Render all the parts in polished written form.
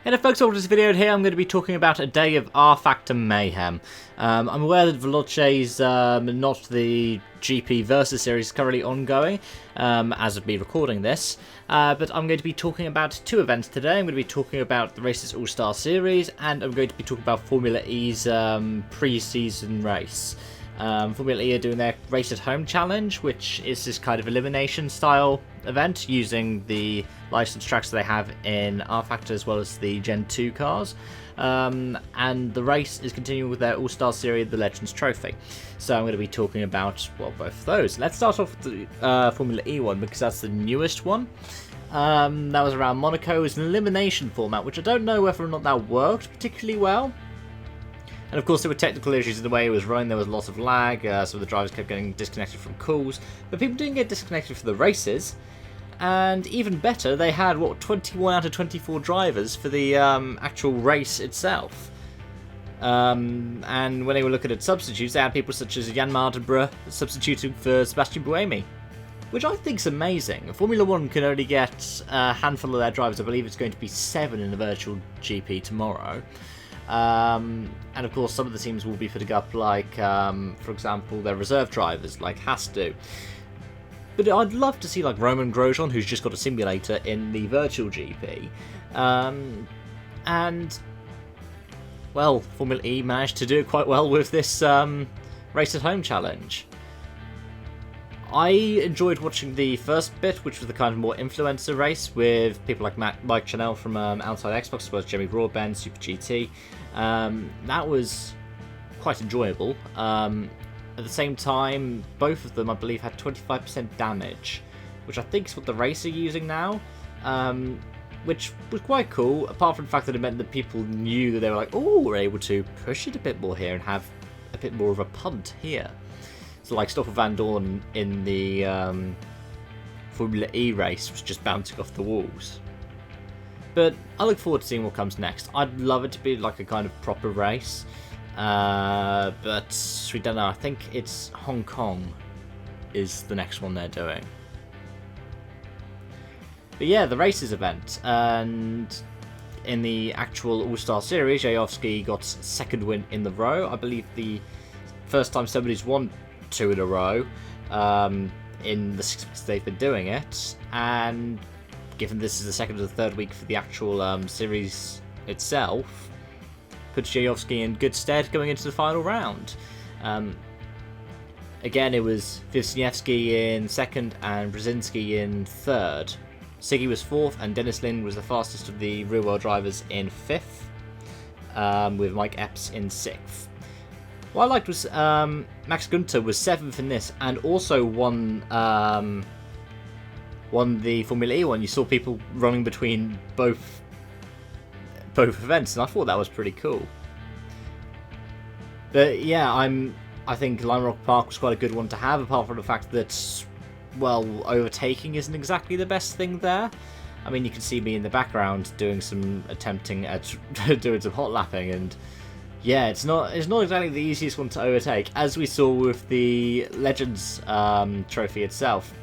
Hello folks, welcome to this video. Here I'm going to be talking about a day of rFactor mayhem. I'm aware that Veloce's not the GP Versus series currently ongoing as of me recording this, but I'm going to be talking about two events today. I'm going to be talking about the Races All-Star Series, and I'm going to be talking about Formula E's pre-season race. Formula E are doing their Race at Home challenge, which is this kind of elimination style event using the licensed tracks that they have in rFactor as well as the Gen 2 cars. And the race is continuing with their All-Star Series, the Legends Trophy. So I'm going to be talking about, well, both of those. Let's start off with the Formula E one, because that's the newest one. That was around Monaco. It was an elimination format, which I don't know whether or not that worked particularly well. And of course there were technical issues in the way it was running. There was lots of lag, some of the drivers kept getting disconnected from calls, but people didn't get disconnected from the races. And even better, they had, 21 out of 24 drivers for the actual race itself. And when they were looking at substitutes, they had people such as Jan Mardenborough substituting for Sebastian Buemi, which I think is amazing. Formula 1 can only get a handful of their drivers. I believe it's going to be 7 in the virtual GP tomorrow. And of course some of the teams will be putting up, like, for example, their reserve drivers, like Haas do. But I'd love to see, like, Roman Grosjean, who's just got a simulator, in the virtual GP. And, well, Formula E managed to do it quite well with this Race at Home challenge. I enjoyed watching the first bit, which was the kind of more influencer race with people like Mike Chanel from Outside Xbox, as well as Jeremy Broadbent, Super GT. That was quite enjoyable. At the same time, both of them, I believe, had 25% damage, which I think is what the race are using now, which was quite cool, apart from the fact that it meant that people knew that they were like, oh, we're able to push it a bit more here and have a bit more of a punt here. So, like, Stoffel Van Dorn in the Formula E race was just bouncing off the walls. But I look forward to seeing what comes next. I'd love it to be like a kind of proper race. But we don't know. I think it's Hong Kong is the next one they're doing. But yeah, the races event. And in the actual All-Star Series, Jajovski got second win in the row. I believe the first time somebody's won 2 in a row in the 6 weeks they've been doing it, and given this is the second or the third week for the actual series itself, puts Jajovski in good stead going into the final round. Again, it was Wisniewski in second and Brzezinski in third. Siggy was fourth, and Dennis Lin was the fastest of the real-world drivers in fifth, with Mike Epps in sixth. What I liked was Max Günther was 7th in this, and also won the Formula E one. You saw people running between both events, and I thought that was pretty cool. But yeah, I think Lime Rock Park was quite a good one to have, apart from the fact that, well, overtaking isn't exactly the best thing there. I mean, you can see me in the background doing some attempting at doing some hot lapping, and yeah, it's not exactly the easiest one to overtake, as we saw with the Legends trophy itself.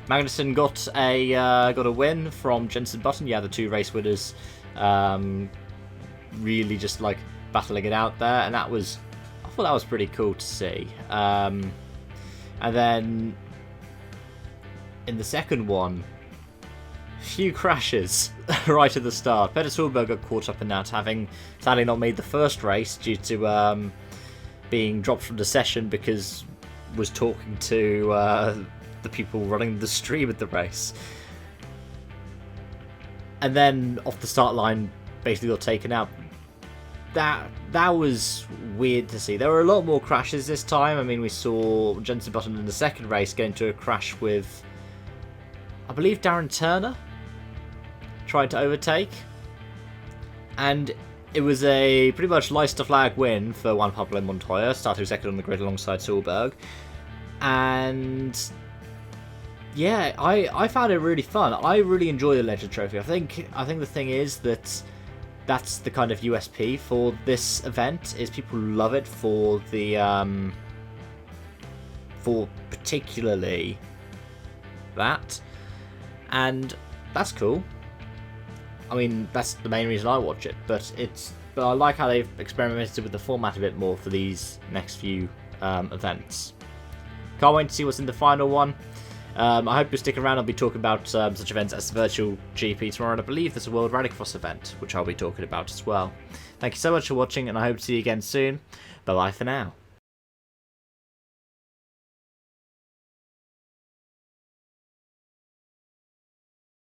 Magnussen got a win from Jenson Button. Yeah, the 2 race winners really just like battling it out there, and I thought that was pretty cool to see. And then in the second one, few crashes right at the start. Peter Solberg got caught up in that, having sadly not made the first race due to being dropped from the session because was talking to the people running the stream at the race. And then off the start line, basically got taken out. That was weird to see. There were a lot more crashes this time. I mean, we saw Jenson Button in the second race get into a crash with, I believe, Darren Turner tried to overtake, and it was a pretty much Leicester flag win for Juan-Pablo Montoya, starting second on the grid alongside Solberg. And yeah, I found it really fun. I really enjoy the Legend Trophy. I think the thing is that that's the kind of USP for this event, is people love it for the for particularly that, and that's cool. I mean, that's the main reason I watch it. But I like how they've experimented with the format a bit more for these next few events. Can't wait to see what's in the final one. I hope you'll stick around. I'll be talking about such events as the Virtual GP tomorrow, and I believe there's a World Rallycross event, which I'll be talking about as well. Thank you so much for watching, and I hope to see you again soon. Bye-bye for now.